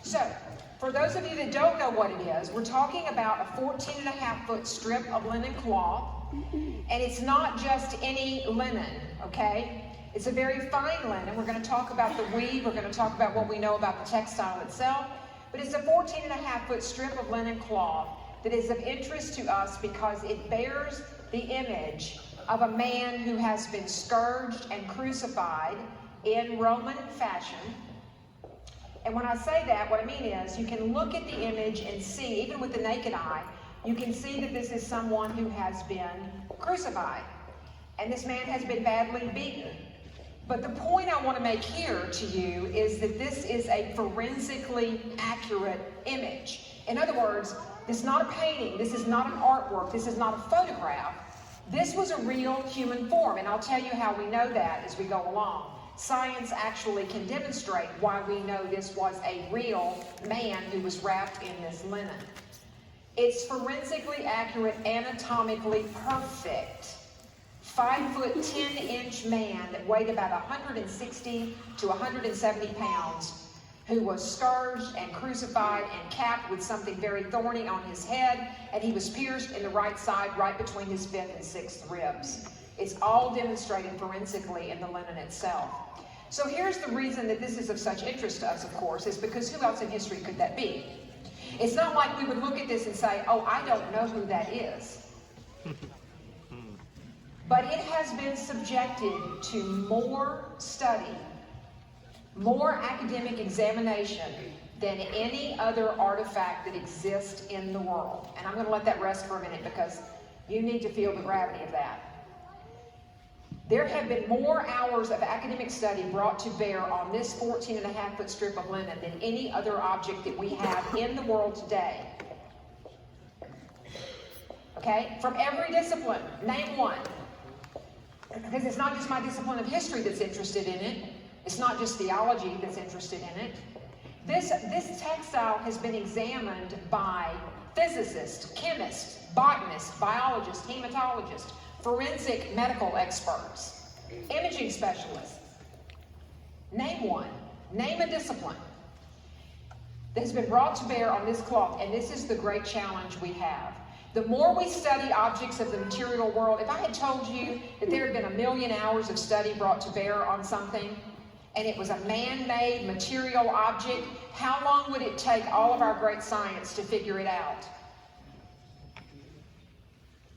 So, for those of you that don't know what it is, we're talking about a 14.5-foot strip of linen cloth, and it's not just any linen, okay? It's a very fine linen. We're going to talk about the weave. We're going to talk about what we know about the textile itself. But it's a 14.5-foot strip of linen cloth that is of interest to us because it bears the image of a man who has been scourged and crucified in Roman fashion. And when I say that, what I mean is you can look at the image and see, even with the naked eye, you can see that this is someone who has been crucified. And this man has been badly beaten. But the point I want to make here to you is that this is a forensically accurate image. In other words, this is not a painting, this is not an artwork, this is not a photograph. This was a real human form, and I'll tell you how we know that as we go along. Science actually can demonstrate why we know this was a real man who was wrapped in this linen. It's forensically accurate, anatomically perfect. 5-foot 10-inch man that weighed about 160 to 170 pounds, who was scourged and crucified and capped with something very thorny on his head, and he was pierced in the right side, right between his 5th and 6th ribs. It's all demonstrated forensically in the linen itself. So here's the reason that this is of such interest to us, of course, is because who else in history could that be? It's not like we would look at this and say, oh, I don't know who that is. But it has been subjected to more study, more academic examination than any other artifact that exists in the world. And I'm going to let that rest for a minute because you need to feel the gravity of that. There have been more hours of academic study brought to bear on this 14.5-foot strip of linen than any other object that we have in the world today. Okay? From every discipline, name one. Because it's not just my discipline of history that's interested in it. It's not just theology that's interested in it. This textile has been examined by physicists, chemists, botanists, biologists, hematologists, forensic medical experts, imaging specialists. Name one. Name a discipline that has been brought to bear on this cloth, and this is the great challenge we have. The more we study objects of the material world, if I had told you that there had been 1 million hours of study brought to bear on something, and it was a man-made material object, how long would it take all of our great science to figure it out?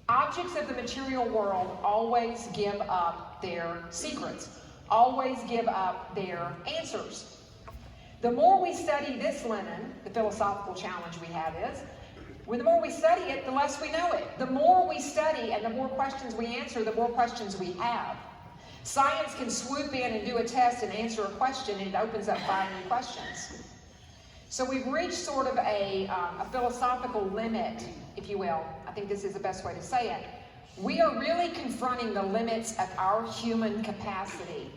Objects of the material world always give up their secrets, always give up their answers. The more we study this linen, the philosophical challenge we have is, the more we study it, the less we know it. The more we study and the more questions we answer, the more questions we have. Science can swoop in and do a test and answer a question, and it opens up 5 new questions. So we've reached sort of a philosophical limit, if you will. I think this is the best way to say it. We are really confronting the limits of our human capacity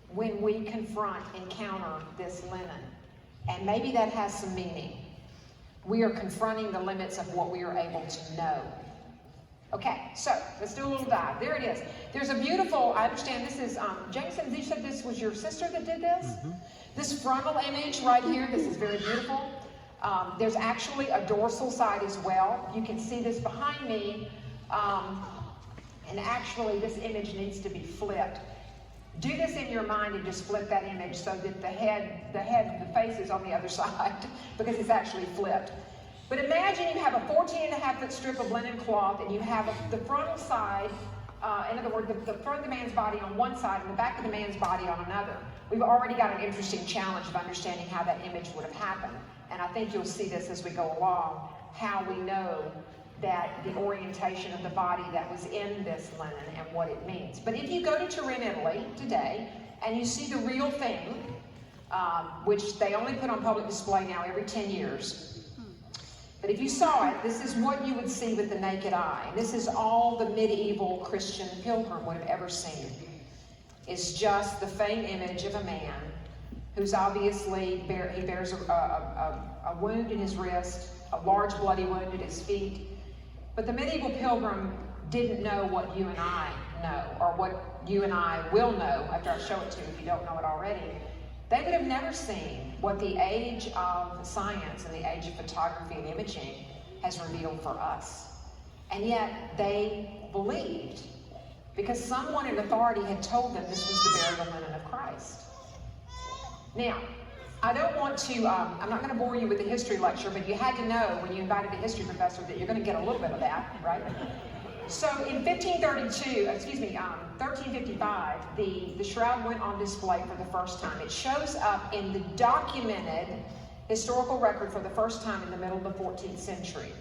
when we encounter this linen. And maybe that has some meaning. We are confronting the limits of what we are able to know. Okay, so let's do a little dive. There it is. There's a beautiful, I understand this is, Jameson, you said this was your sister that did this? Mm-hmm. This frontal image right here, this is very beautiful. There's actually a dorsal side as well. You can see this behind me. And actually this image needs to be flipped. Do this in your mind and just flip that image so that the face is on the other side because it's actually flipped. But imagine you have a 14.5-foot strip of linen cloth and you have the frontal side, in other words, the front of the man's body on one side and the back of the man's body on another. We've already got an interesting challenge of understanding how that image would have happened. And I think you'll see this as we go along, how we know that the orientation of the body that was in this linen and what it means. But if you go to Turin, Italy today, and you see the real thing, which they only put on public display now every 10 years, but if you saw it, this is what you would see with the naked eye. This is all the medieval Christian pilgrim would have ever seen. It's just the faint image of a man who's obviously, he bears a wound in his wrist, a large bloody wound at his feet. But the medieval pilgrim didn't know what you and I know, or what you and I will know after I show it to you if you don't know it already. they would have never seen what the age of science and the age of photography and imaging has revealed for us. And yet they believed, because someone in authority had told them this was the burial linen of Christ. Now, I don't want to, I'm not going to bore you with the history lecture, but you had to know when you invited a history professor that you're going to get a little bit of that, right? So in 1355, the shroud went on display for the first time. It shows up in the documented historical record for the first time in the middle of the 14th century.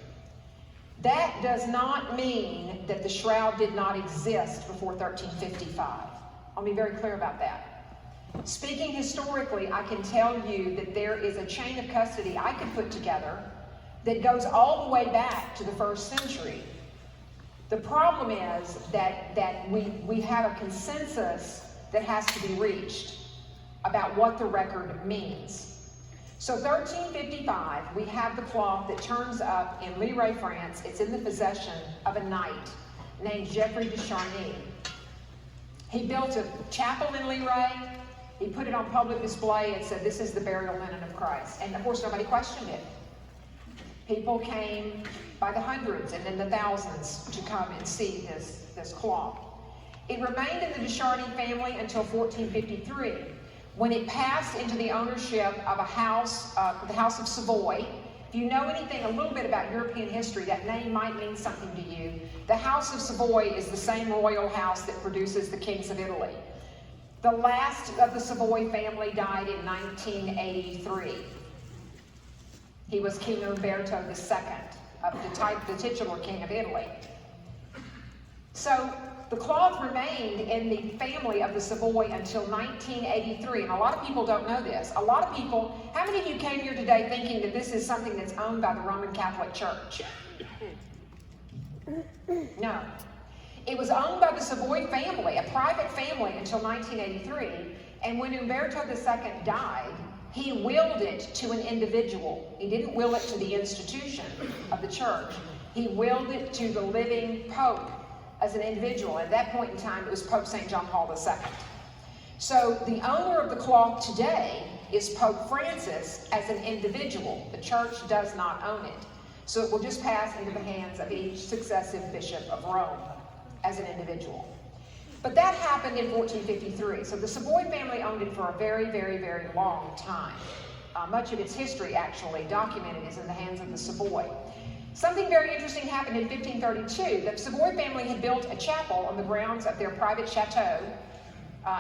That does not mean that the shroud did not exist before 1355. I'll be very clear about that. Speaking historically, I can tell you that there is a chain of custody I could put together that goes all the way back to the 1st century. The problem is that we have a consensus that has to be reached about what the record means. So 1355, we have the cloth that turns up in Lille, France. It's in the possession of a knight named Geoffrey de Charny. He built a chapel in Lille. He put it on public display and said, this is the burial linen of Christ. And of course, nobody questioned it. People came by the hundreds and then the thousands to come and see this cloth. It remained in the de Charny family until 1453, when it passed into the ownership of a house, the House of Savoy. If you know anything a little bit about European history, that name might mean something to you. The House of Savoy is the same royal house that produces the kings of Italy. The last of the Savoy family died in 1983. He was King Umberto II, of the titular king of Italy. So the cloth remained in the family of the Savoy until 1983, and a lot of people don't know this. A lot of people, how many of you came here today thinking that this is something that's owned by the Roman Catholic Church? No. It was owned by the Savoy family, a private family, until 1983, and when Umberto II died, he willed it to an individual. He didn't will it to the institution of the church. He willed it to the living Pope as an individual. At that point in time, it was Pope St. John Paul II. So the owner of the cloth today is Pope Francis as an individual. The church does not own it. So it will just pass into the hands of each successive bishop of Rome as an individual. But that happened in 1453. So the Savoy family owned it for a very, very, very long time. Much of its history, actually, documented, is in the hands of the Savoy. Something very interesting happened in 1532. The Savoy family had built a chapel on the grounds of their private chateau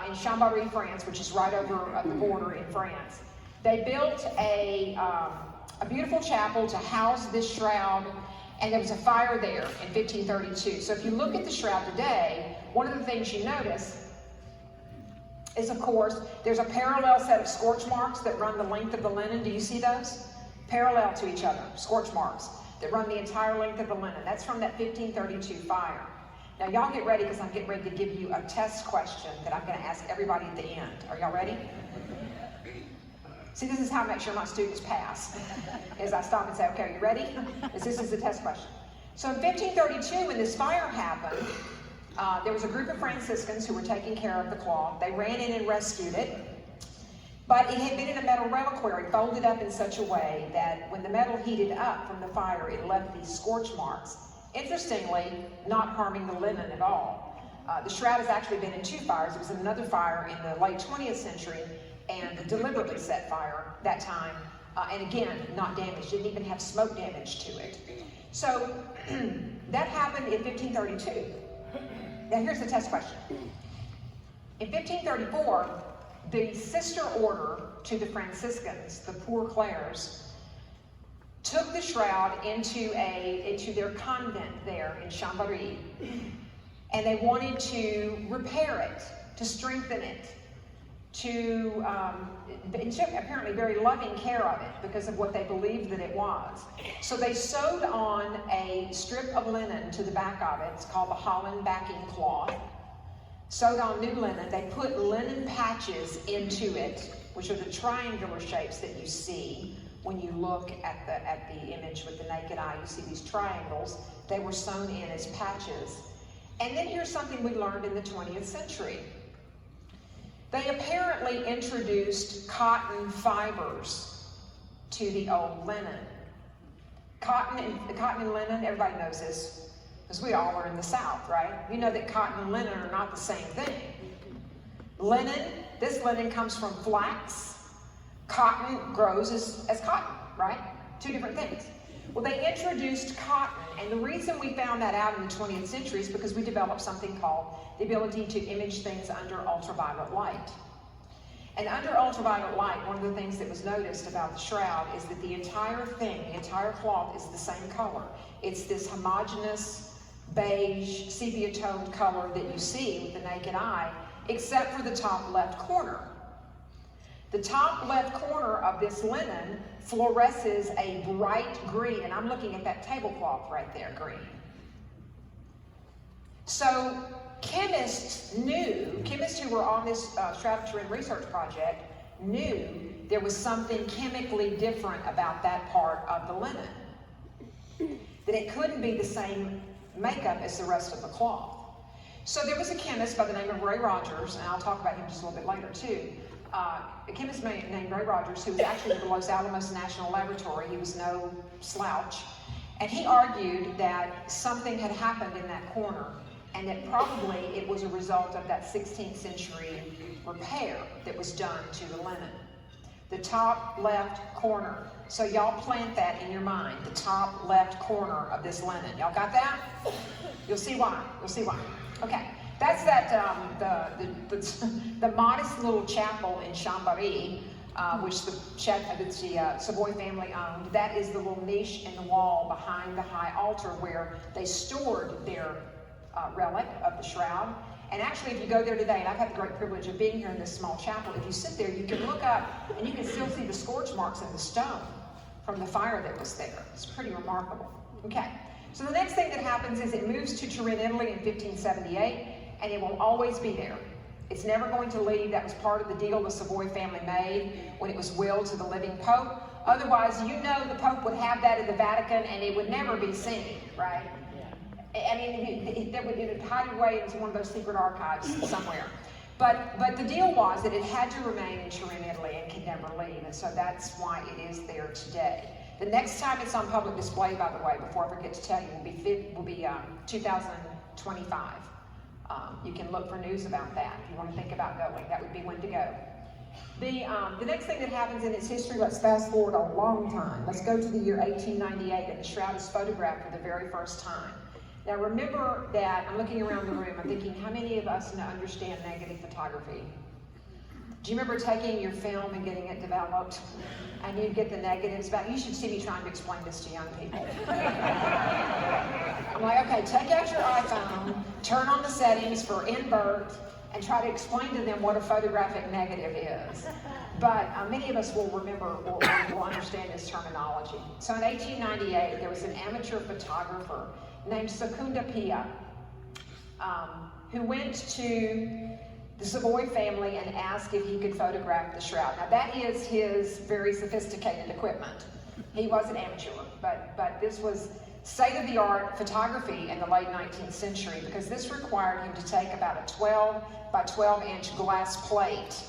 in Champari, France, which is right over the border in France. They built a beautiful chapel to house this shroud, and there was a fire there in 1532. So if you look at the shroud today, one of the things you notice is, of course, there's a parallel set of scorch marks that run the length of the linen. Do you see those? Parallel to each other, scorch marks that run the entire length of the linen. That's from that 1532 fire. Now y'all get ready, because I'm getting ready to give you a test question that I'm going to ask everybody at the end. Are y'all ready? See, this is how I make sure my students pass, is I stop and say, okay, are you ready? This is the test question. So in 1532, when this fire happened, there was a group of Franciscans who were taking care of the cloth. They ran in and rescued it, but it had been in a metal reliquary, folded up in such a way that when the metal heated up from the fire, it left these scorch marks. Interestingly, not harming the linen at all. The shroud has actually been in 2 fires. It was in another fire in the late 20th century, and deliberately set fire that time, and again, not damaged, didn't even have smoke damage to it. So that happened in 1532. Now here's the test question. In 1534, the sister order to the Franciscans, the Poor Clares, took the shroud into their convent there in Champari, and they wanted to repair it, to strengthen it, it took apparently very loving care of it because of what they believed that it was. So they sewed on a strip of linen to the back of it. It's called the Holland backing cloth. Sewed on new linen. They put linen patches into it, which are the triangular shapes that you see when you look at the image with the naked eye. You see these triangles. They were sewn in as patches. And then here's something we learned in the 20th century. They apparently introduced cotton fibers to the old linen. Cotton and linen, everybody knows this, because we all are in the South, right? You know that cotton and linen are not the same thing. Linen, this linen comes from flax. Cotton grows as cotton, right? Two different things. Well, they introduced cotton, and the reason we found that out in the 20th century is because we developed something called the ability to image things under ultraviolet light. And under ultraviolet light, one of the things that was noticed about the shroud is that the entire thing, the entire cloth is the same color. It's this homogeneous, beige, sepia-toned color that you see with the naked eye, except for the top left corner. The top left corner of this linen fluoresces a bright green, and I'm looking at that tablecloth right there, green. So chemists who were on this Shroud of Turin research project knew there was something chemically different about that part of the linen, that it couldn't be the same makeup as the rest of the cloth. So there was a chemist by the name of Ray Rogers, and I'll talk about him just a little bit later too. A chemist named Ray Rogers, who was actually at the Los Alamos National Laboratory. He was no slouch. And he argued that something had happened in that corner, and that probably it was a result of that 16th century repair that was done to the linen. The top left corner. So y'all plant that in your mind, the top left corner of this linen. Y'all got that? You'll see why. You'll see why. Okay. That's the modest little chapel in Champari, which the Savoy family owned. That is the little niche in the wall behind the high altar where they stored their relic of the shroud. And actually, if you go there today, and I've had the great privilege of being here in this small chapel, if you sit there, you can look up and you can still see the scorch marks in the stone from the fire that was there. It's pretty remarkable. Okay, so the next thing that happens is it moves to Turin, Italy in 1578. And it will always be there. It's never going to leave. That was part of the deal the Savoy family made when it was willed to the living Pope. Otherwise, you know the Pope would have that at the Vatican and it would never be seen, right? I mean, it would hide away into one of those secret archives somewhere. But the deal was that it had to remain in Turin, Italy, and could never leave. And so that's why it is there today. The next time it's on public display, by the way, before I forget to tell you, will be 2025. You can look for news about that if you want to think about going. That would be when to go. The next thing that happens in its history, let's fast forward a long time. Let's go to the year 1898, and the shroud is photographed for the very first time. Now remember that, I'm looking around the room, I'm thinking, how many of us understand negative photography? Do you remember taking your film and getting it developed? And you'd get the negatives back. You should see me trying to explain this to young people. I'm like, okay, take out your iPhone, turn on the settings for invert, and try to explain to them what a photographic negative is. But many of us will remember, will understand this terminology. So in 1898, there was an amateur photographer named Secunda Pia, who went to the Savoy family and asked if he could photograph the shroud. Now that is his very sophisticated equipment. He was an amateur, but this was state-of-the-art photography in the late 19th century, because this required him to take about a 12 by 12 inch glass plate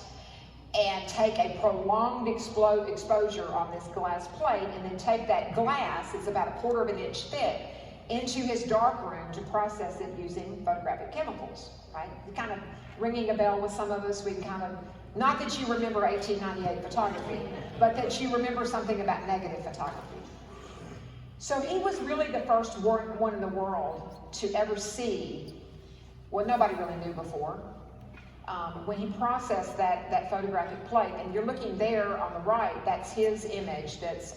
and take a prolonged exposure on this glass plate, and then take that glass, it's about a 1/4 of an inch thick, into his darkroom to process it using photographic chemicals, right? Kind of ringing a bell with some of us. We kind of, not that you remember 1898 photography, but that you remember something about negative photography. So he was really the first one in the world to ever see what nobody really knew before. When he processed that photographic plate, and you're looking there on the right, that's his image, that's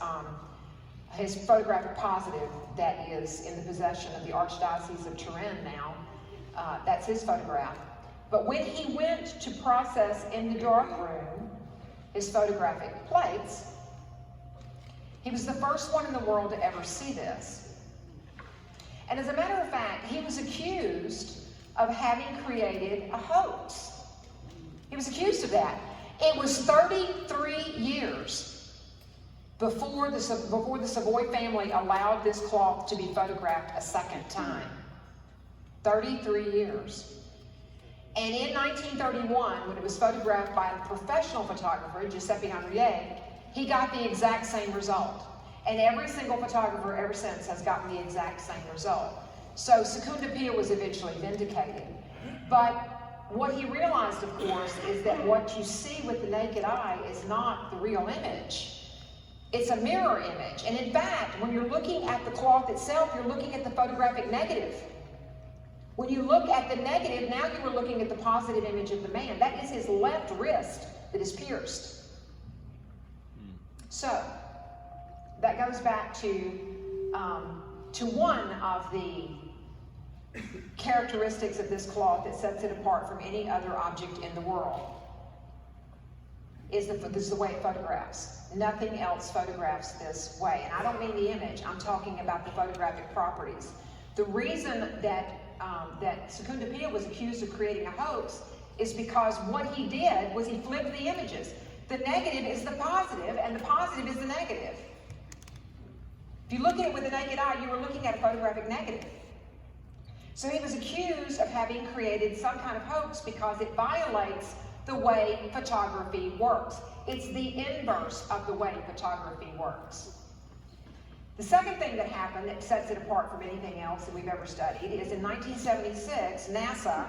his photographic positive that is in the possession of the Archdiocese of Turin now. That's his photograph. But when he went to process in the darkroom his photographic plates, he was the first one in the world to ever see this. And as a matter of fact, he was accused of having created a hoax. He was accused of that. It was 33 years before the Savoy family allowed this cloth to be photographed a second time. 33 years. And in 1931, when it was photographed by a professional photographer, Giuseppe Andrea, he got the exact same result. And every single photographer ever since has gotten the exact same result. So Secunda Pia was eventually vindicated. But what he realized, of course, is that what you see with the naked eye is not the real image. It's a mirror image. And in fact, when you're looking at the cloth itself, you're looking at the photographic negative. When you look at the negative, now you are looking at the positive image of the man. That is his left wrist that is pierced. So, that goes back to one of the characteristics of this cloth that sets it apart from any other object in the world. This is the way it photographs. Nothing else photographs this way. And I don't mean the image, I'm talking about the photographic properties. The reason that Secunda Pia was accused of creating a hoax is because what he did was he flipped the images. The negative is the positive, and the positive is the negative. If you look at it with the naked eye, you were looking at a photographic negative. So he was accused of having created some kind of hoax because it violates the way photography works. It's the inverse of the way photography works. The second thing that happened that sets it apart from anything else that we've ever studied is in 1976, NASA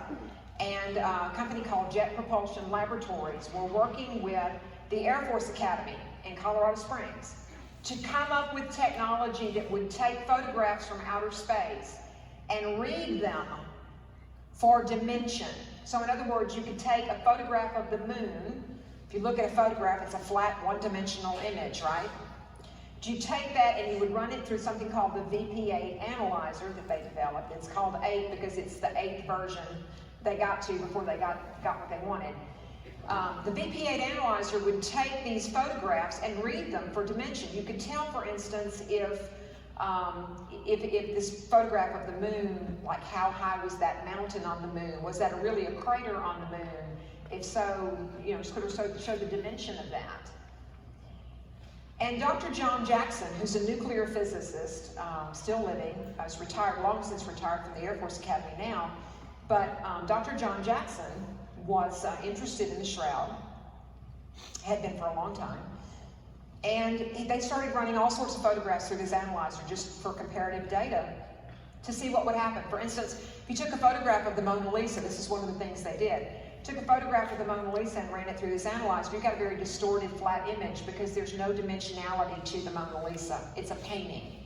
and a company called Jet Propulsion Laboratories were working with the Air Force Academy in Colorado Springs to come up with technology that would take photographs from outer space and read them for dimension. So in other words, you could take a photograph of the moon. If you look at a photograph, it's a flat one-dimensional image, right? You take that and you would run it through something called the VP8 analyzer that they developed. It's called 8 because it's the 8th version they got to before they got what they wanted. The VP8 analyzer would take these photographs and read them for dimension. You could tell, for instance, if this photograph of the moon, like how high was that mountain on the moon? Was that really a crater on the moon? If so, sort of show the dimension of that. And Dr. John Jackson, who's a nuclear physicist, still living, is retired, long since retired from the Air Force Academy now, but Dr. John Jackson was interested in the shroud, had been for a long time, and they started running all sorts of photographs through this analyzer just for comparative data to see what would happen. For instance, if you took a photograph of the Mona Lisa, this is one of the things they did, took a photograph of the Mona Lisa and ran it through this analyzer, you got a very distorted, flat image because there's no dimensionality to the Mona Lisa. It's a painting.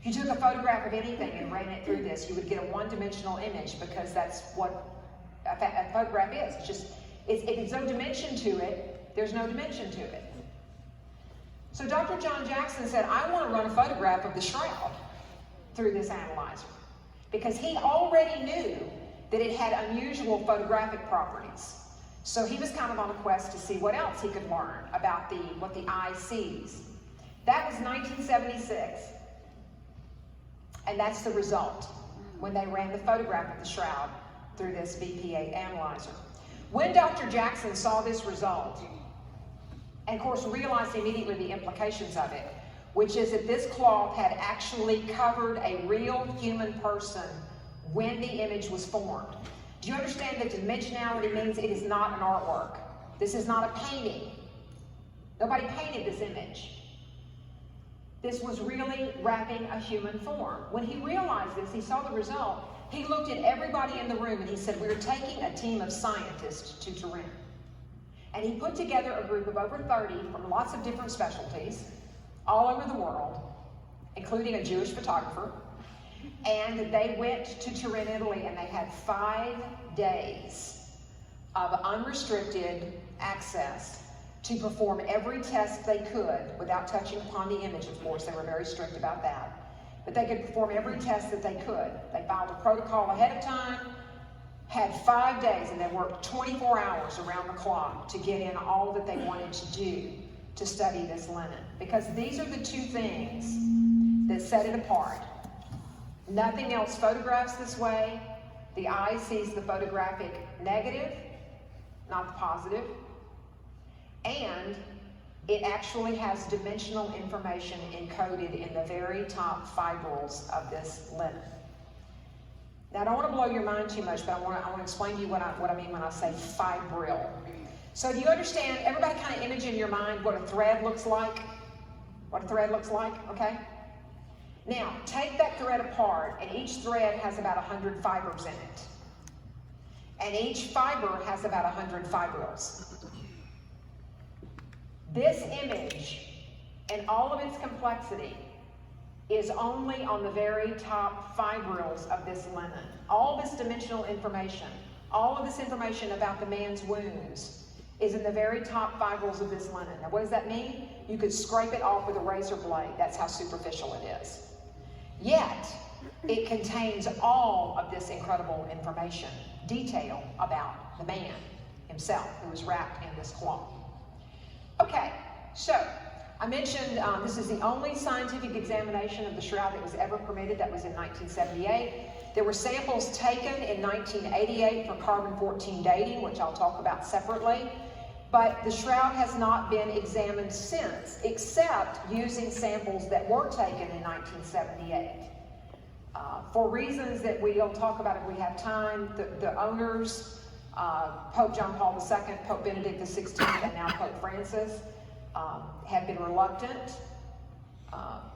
If you took a photograph of anything and ran it through this, you would get a one-dimensional image because that's what a photograph is. It's just, if there's no dimension to it, there's no dimension to it. So Dr. John Jackson said, I want to run a photograph of the shroud through this analyzer because he already knew that it had unusual photographic properties. So he was kind of on a quest to see what else he could learn about what the eye sees. That was 1976. And that's the result when they ran the photograph of the shroud through this VP8 analyzer. When Dr. Jackson saw this result, and of course realized immediately the implications of it, which is that this cloth had actually covered a real human person when the image was formed. Do you understand that dimensionality means it is not an artwork? This is not a painting. Nobody painted this image. This was really wrapping a human form. When he realized this, he saw the result, he looked at everybody in the room and he said, we're taking a team of scientists to Turin. And he put together a group of over 30 from lots of different specialties all over the world, including a Jewish photographer. And they went to Turin, Italy, and they had 5 days of unrestricted access to perform every test they could without touching upon the image, of course. They were very strict about that. But they could perform every test that they could. They filed a protocol ahead of time, had 5 days, and they worked 24 hours around the clock to get in all that they wanted to do to study this linen. Because these are the two things that set it apart. Nothing else photographs this way. The eye sees the photographic negative, not the positive. And it actually has dimensional information encoded in the very top fibrils of this linen. Now, I don't want to blow your mind too much, but I want to explain to you what I mean when I say fibril. So do you understand, everybody kind of image in your mind what a thread looks like? What a thread looks like, okay? Now, take that thread apart, and each thread has about 100 fibers in it. And each fiber has about 100 fibrils. This image, and all of its complexity, is only on the very top fibrils of this linen. All this dimensional information, all of this information about the man's wounds is in the very top fibrils of this linen. Now, what does that mean? You could scrape it off with a razor blade. That's how superficial it is. Yet, it contains all of this incredible information, detail about the man himself who was wrapped in this cloth. Okay, so I mentioned this is the only scientific examination of the shroud that was ever permitted. That was in 1978. There were samples taken in 1988 for carbon-14 dating, which I'll talk about separately. But the shroud has not been examined since, except using samples that were taken in 1978. For reasons that we'll talk about if we have time, the owners, Pope John Paul II, Pope Benedict XVI, and now Pope Francis, have been reluctant.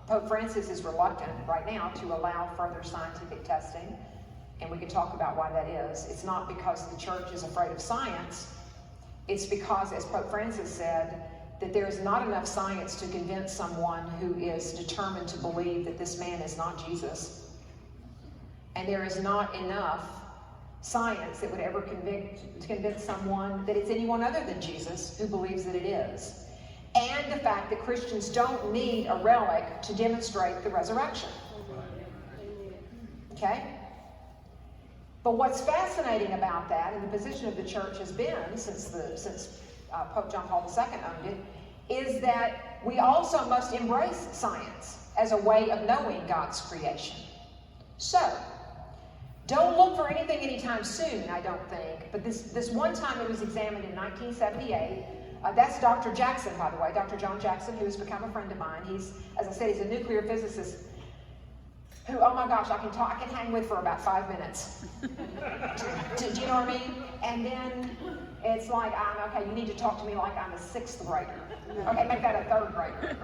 Pope Francis is reluctant right now to allow further scientific testing, and we can talk about why that is. It's not because the church is afraid of science. It's because, as Pope Francis said, that there is not enough science to convince someone who is determined to believe that this man is not Jesus. And there is not enough science that would ever convince someone that it's anyone other than Jesus who believes that it is. And the fact that Christians don't need a relic to demonstrate the resurrection. Okay? But what's fascinating about that, and the position of the church has been since Pope John Paul II owned it, is that we also must embrace science as a way of knowing God's creation. So, don't look for anything anytime soon, I don't think, but this one time it was examined in 1978. That's Dr. Jackson, by the way, Dr. John Jackson, who has become a friend of mine. He's, as I said, he's a nuclear physicist who, oh my gosh, I can hang with for about 5 minutes. Do you know what I mean? And then it's like, okay, you need to talk to me like I'm a 6th grader. Okay, make that a 3rd grader.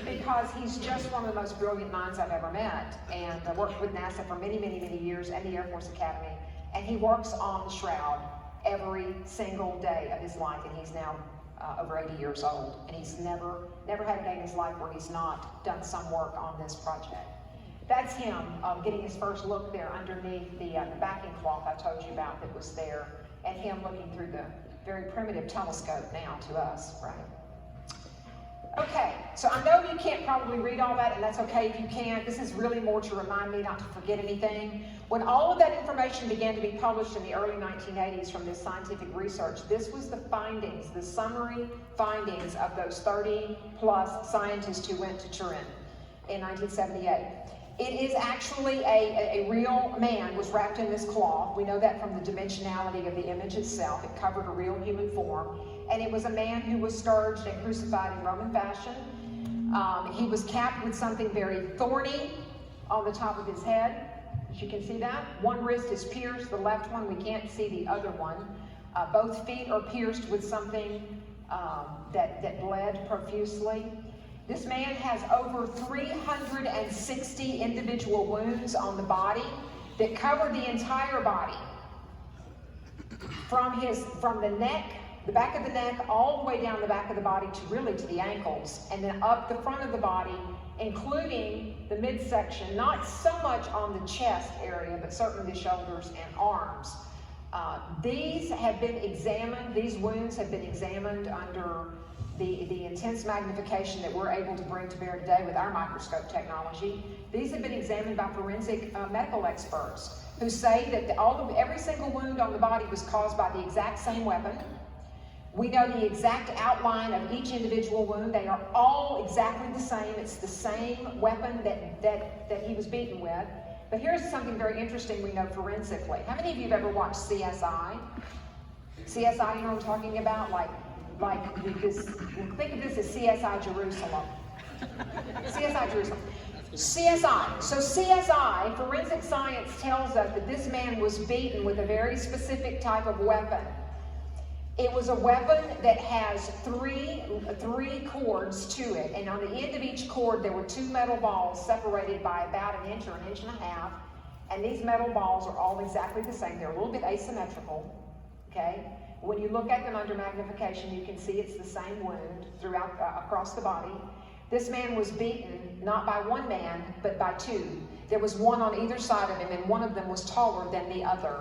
Because he's just one of the most brilliant minds I've ever met, and worked with NASA for many, many, many years, and the Air Force Academy. And he works on the shroud every single day of his life, and he's now over 80 years old. And he's never had a day in his life where he's not done some work on this project. That's him getting his first look there underneath the backing cloth I told you about that was there, and him looking through the very primitive telescope now to us, right? Okay, so I know you can't probably read all that, and that's okay if you can't. This is really more to remind me not to forget anything. When all of that information began to be published in the early 1980s from this scientific research, this was the findings, the summary findings of those 30-plus scientists who went to Turin in 1978. It is actually a real man was wrapped in this cloth. We know that from the dimensionality of the image itself. It covered a real human form. And it was a man who was scourged and crucified in Roman fashion. He was capped with something very thorny on the top of his head. As you can see that. One wrist is pierced, the left one, we can't see the other one. Both feet are pierced with something that bled profusely. This man has over 360 individual wounds on the body that cover the entire body. From the neck, the back of the neck, all the way down the back of the body to the ankles, and then up the front of the body, including the midsection, not so much on the chest area, but certainly the shoulders and arms. These have been examined, these wounds have been examined under the intense magnification that we're able to bring to bear today with our microscope technology. These have been examined by forensic medical experts who say that every single wound on the body was caused by the exact same weapon. We know the exact outline of each individual wound. They are all exactly the same. It's the same weapon that he was beaten with. But here's something very interesting we know forensically. How many of you have ever watched CSI? CSI, you know what I'm talking about? Like this, think of this as CSI Jerusalem. CSI Jerusalem. CSI. So CSI, forensic science, tells us that this man was beaten with a very specific type of weapon. It was a weapon that has three cords to it, and on the end of each cord there were two metal balls separated by about an inch or an inch and a half, and these metal balls are all exactly the same. They're a little bit asymmetrical, okay? When you look at them under magnification, you can see it's the same wound throughout across the body. This man was beaten not by one man, but by two. There was one on either side of him, and one of them was taller than the other.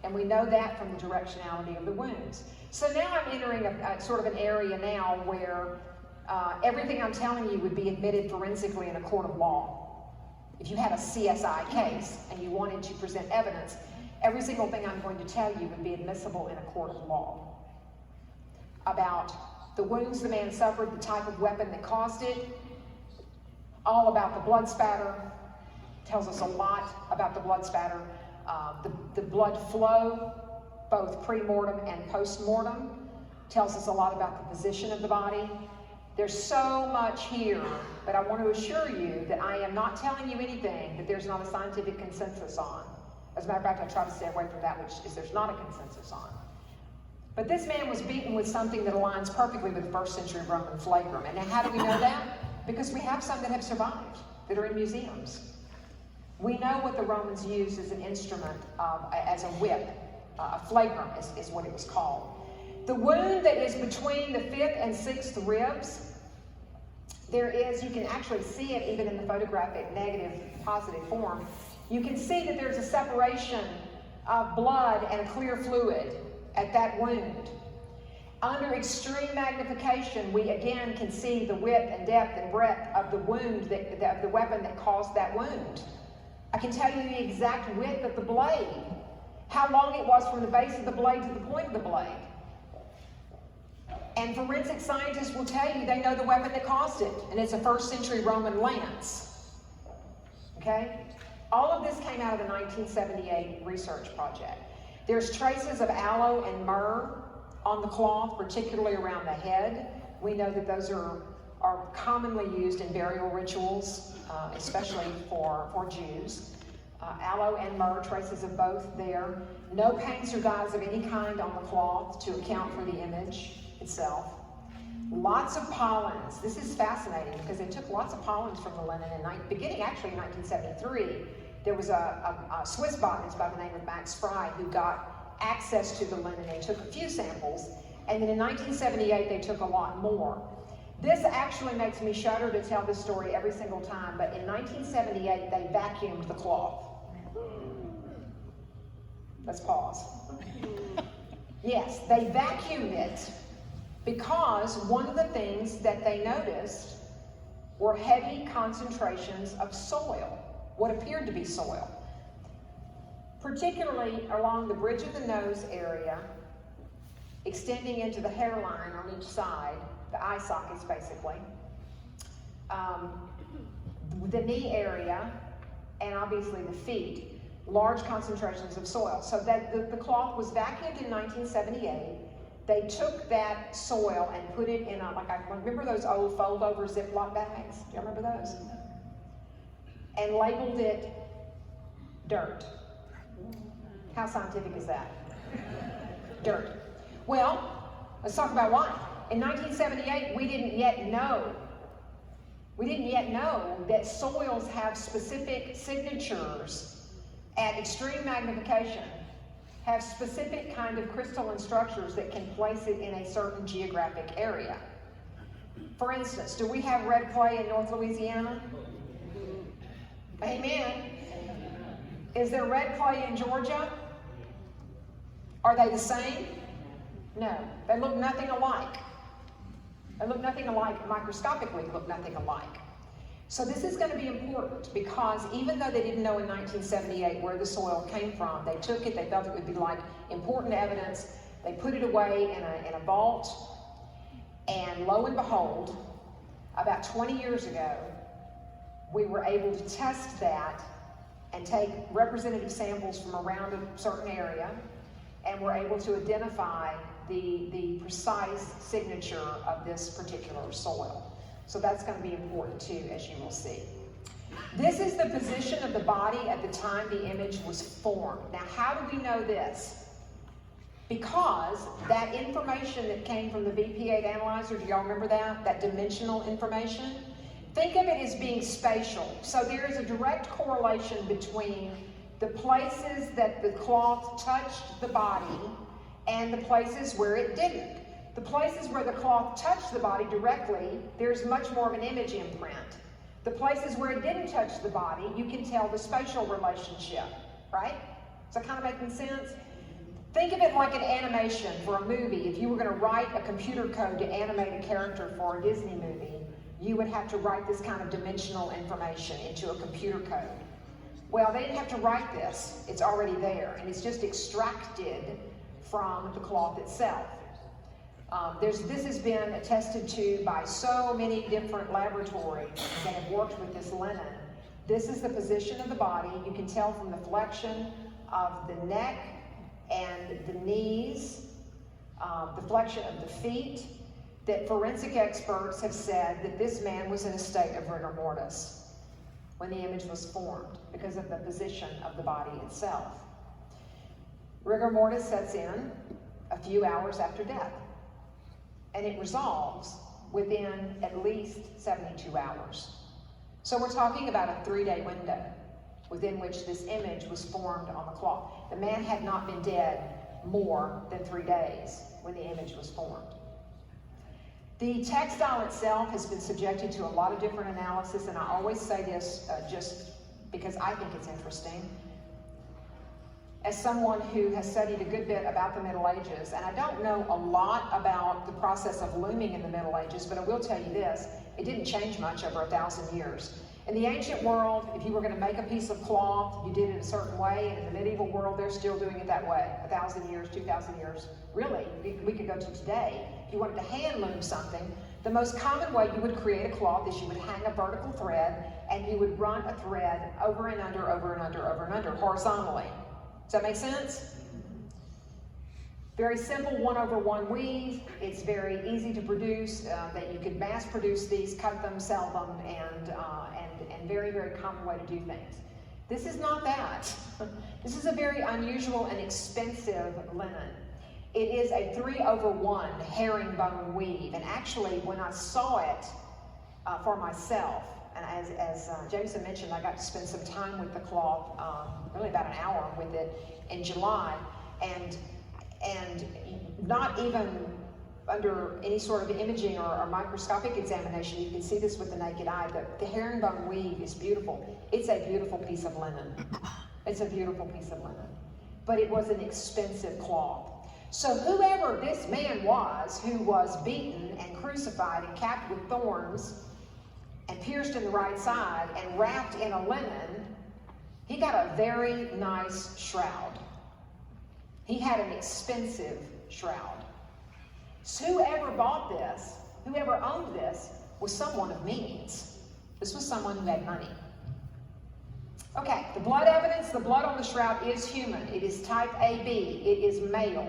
And we know that from the directionality of the wounds. So now I'm entering a sort of an area now where everything I'm telling you would be admitted forensically in a court of law. If you had a CSI case and you wanted to present evidence, every single thing I'm going to tell you would be admissible in a court of law. About the wounds the man suffered, the type of weapon that caused it, all about the blood spatter, tells us a lot about the blood spatter, the blood flow, both pre-mortem and post-mortem, tells us a lot about the position of the body. There's so much here, but I want to assure you that I am not telling you anything that there's not a scientific consensus on. As a matter of fact, I try to stay away from that which is there's not a consensus on. But this man was beaten with something that aligns perfectly with the 1st century Roman flagrum. And now how do we know that? Because we have some that have survived, that are in museums. We know what the Romans used as an instrument, as a whip. A flagrum is what it was called. The wound that is between the 5th and 6th ribs, there is, you can actually see it even in the photographic negative, positive form. You can see that there's a separation of blood and a clear fluid at that wound. Under extreme magnification, we again can see the width and depth and breadth of the wound, of the weapon that caused that wound. I can tell you the exact width of the blade, how long it was from the base of the blade to the point of the blade. And forensic scientists will tell you they know the weapon that caused it, and it's a 1st century Roman lance. Okay? All of this came out of the 1978 research project. There's traces of aloe and myrrh on the cloth, particularly around the head. We know that those are commonly used in burial rituals, especially for Jews. Aloe and myrrh, traces of both there. No paints or dyes of any kind on the cloth to account for the image itself. Lots of pollens. This is fascinating because they took lots of pollens from the linen beginning actually in 1973. There was a Swiss botanist by the name of Max Fry who got access to the linen and took a few samples, and then in 1978 they took a lot more. This actually makes me shudder to tell this story every single time, but in 1978 they vacuumed the cloth. Let's pause. Yes, they vacuumed it because one of the things that they noticed were heavy concentrations of soil, what appeared to be soil, particularly along the bridge of the nose area, extending into the hairline on each side, the eye sockets basically, the knee area, and obviously the feet, large concentrations of soil. So that the cloth was vacuumed in 1978. They took that soil and put it in a, like I remember those old fold-over Ziploc bags? Do you remember those? And labeled it dirt. How scientific is that? Dirt. Well, let's talk about why. In 1978, we didn't yet know that soils have specific signatures at extreme magnification, have specific kind of crystalline structures that can place it in a certain geographic area. For instance, do we have red clay in North Louisiana? Amen. Is there red clay in Georgia? Are they the same? No, they look nothing alike. They look nothing alike, microscopically look nothing alike. So this is going to be important because even though they didn't know in 1978 where the soil came from, they took it, they felt it would be like important evidence, they put it away in a vault, and lo and behold, about 20 years ago, we were able to test that and take representative samples from around a certain area, and we're able to identify the precise signature of this particular soil. So that's going to be important too, as you will see. This is the position of the body at the time the image was formed. Now, how do we know this? Because that information that came from the VP8 analyzer, do y'all remember that? That dimensional information? Think of it as being spatial. So there is a direct correlation between the places that the cloth touched the body and the places where it didn't. The places where the cloth touched the body directly, there's much more of an image imprint. The places where it didn't touch the body, you can tell the spatial relationship, right? Is that kind of making sense? Think of it like an animation for a movie. If you were going to write a computer code to animate a character for a Disney movie, you would have to write this kind of dimensional information into a computer code. Well, they didn't have to write this. It's already there, and it's just extracted from the cloth itself. This has been attested to by so many different laboratories that have worked with this linen. This is the position of the body. You can tell from the flexion of the neck and the knees, the flexion of the feet, that forensic experts have said that this man was in a state of rigor mortis when the image was formed because of the position of the body itself. Rigor mortis sets in a few hours after death, and it resolves within at least 72 hours. So we're talking about a 3-day window within which this image was formed on the cloth. The man had not been dead more than 3 days when the image was formed. The textile itself has been subjected to a lot of different analysis, and I always say this just because I think it's interesting. As someone who has studied a good bit about the Middle Ages, and I don't know a lot about the process of looming in the Middle Ages, but I will tell you this, it didn't change much over 1,000 years. In the ancient world, if you were going to make a piece of cloth, you did it a certain way, and in the medieval world, they're still doing it that way. 1,000 years, 2,000 years. Really, we could go to today. If you wanted to hand loom something, the most common way you would create a cloth is you would hang a vertical thread, and you would run a thread over and under, over and under, over and under, horizontally. Does that make sense? Very simple 1/1 weave. It's very easy to produce, that you could mass produce these, cut them, sell them, and very, very common way to do things. This is not that. This is a very unusual and expensive linen. It is a 3/1 herringbone weave, and actually when I saw it for myself, and as Jameson mentioned, I got to spend some time with the cloth, really about an hour with it in July, and not even under any sort of imaging or microscopic examination, you can see this with the naked eye. The herringbone weave is beautiful. It's a beautiful piece of linen. It's a beautiful piece of linen. But it was an expensive cloth. So whoever this man was, who was beaten and crucified and capped with thorns and pierced in the right side and wrapped in a linen, he got a very nice shroud. He had an expensive shroud. So whoever bought this, whoever owned this, was someone of means. This was someone who had money. Okay, the blood evidence, the blood on the shroud is human. It is type AB. It is male.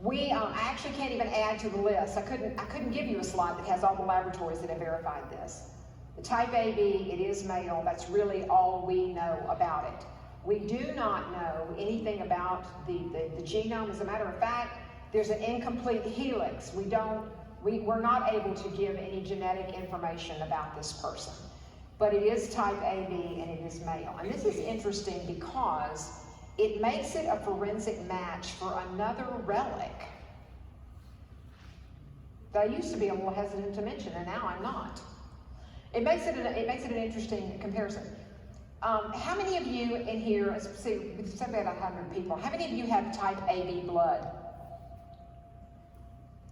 I actually can't even add to the list. I couldn't give you a slide that has all the laboratories that have verified this. The type AB, it is male. That's really all we know about it. We do not know anything about the genome. As a matter of fact, there's an incomplete helix. We're not able to give any genetic information about this person. But it is type AB and it is male. And this is interesting because it makes it a forensic match for another relic that I used to be a little hesitant to mention, and now I'm not. It makes it an interesting comparison. How many of you in here, see, we've said about 100 people, how many of you have type AB blood?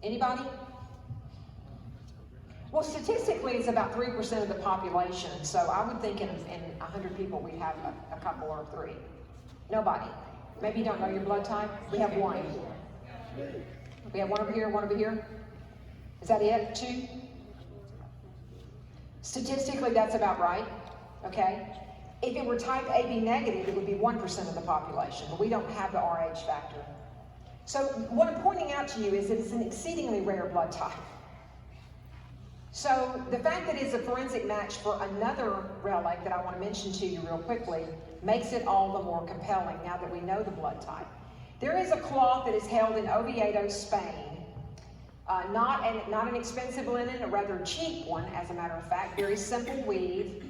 Anybody? Well, statistically, it's about 3% of the population, so I would think in 100 people we'd have a couple or 3. Nobody. Maybe you don't know your blood type? We have 1. We have 1 over here, 1 over here. Is that it? 2? Statistically, that's about right, okay? If it were type AB negative, it would be 1% of the population, but we don't have the RH factor. So what I'm pointing out to you is that it's an exceedingly rare blood type. So the fact that it's a forensic match for another relic that I want to mention to you real quickly makes it all the more compelling now that we know the blood type. There is a cloth that is held in Oviedo, Spain. Not an expensive linen, a rather cheap one, as a matter of fact, very simple weave.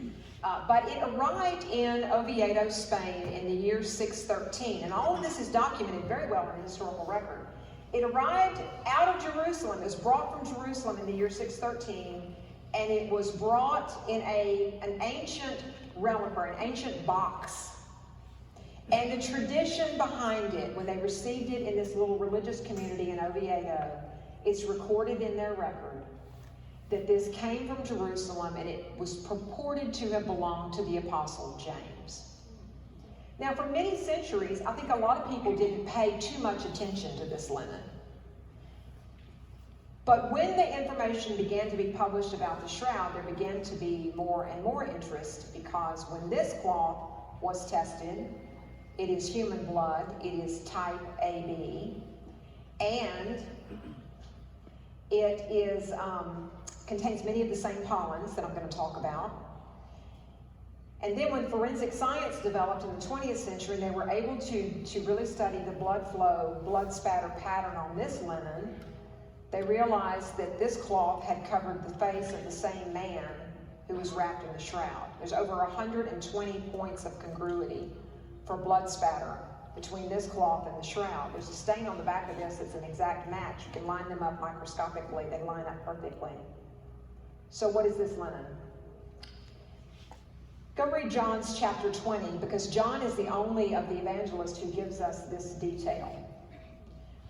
But it arrived in Oviedo, Spain in the year 613. And all of this is documented very well in the historical record. It arrived out of Jerusalem. It was brought from Jerusalem in the year 613. And it was brought in an ancient reliquary, an ancient box. And the tradition behind it, when they received it in this little religious community in Oviedo, it's recorded in their record that this came from Jerusalem and it was purported to have belonged to the Apostle James. Now, for many centuries, I think a lot of people didn't pay too much attention to this linen. But when the information began to be published about the shroud, there began to be more and more interest, because when this cloth was tested, it is human blood, it is type AB, and it is contains many of the same pollens that I'm going to talk about. And then when forensic science developed in the 20th century, they were able to really study the blood flow, blood spatter pattern on this linen. They realized that this cloth had covered the face of the same man who was wrapped in the shroud. There's over 120 points of congruity for blood spatter between this cloth and the shroud. There's a stain on the back of this that's an exact match. You can line them up microscopically. They line up perfectly. So what is this linen? Go read John's chapter 20, because John is the only of the evangelists who gives us this detail.